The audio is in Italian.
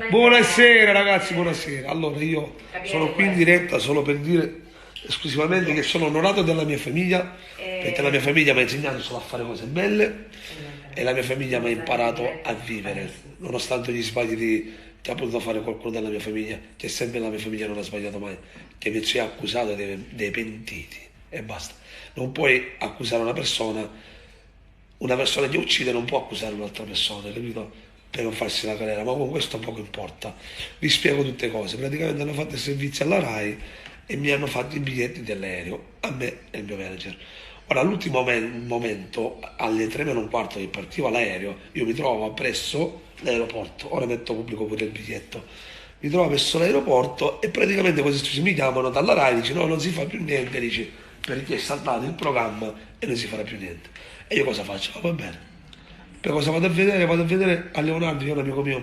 Buonasera ragazzi, buonasera. Allora io sono qui in diretta solo per dire esclusivamente che sono onorato della mia famiglia, perché la mia famiglia mi ha insegnato solo a fare cose belle e la mia famiglia mi ha imparato a vivere, nonostante gli sbagli che ha potuto fare qualcuno della mia famiglia, che sempre la mia famiglia non ha sbagliato mai, che mi ci ha accusato dei pentiti e basta. Non puoi accusare una persona che uccide non può accusare un'altra persona, capito? Per non farsi la galera, ma con questo poco importa. Vi spiego tutte cose. Praticamente hanno fatto il servizio alla RAI e mi hanno fatto i biglietti dell'aereo, a me e il mio manager. Ora, all'ultimo momento, alle 3 meno un quarto che partiva l'aereo, io mi trovo presso l'aeroporto, ora metto pubblico pure il biglietto, mi trovo presso l'aeroporto e praticamente così mi chiamano dalla RAI, dici no, non si fa più niente, dici perché è saltato il programma e non si farà più niente. E io cosa faccio? Va bene. Per cosa vado a vedere? Vado a vedere a Leonardo, che è un amico mio,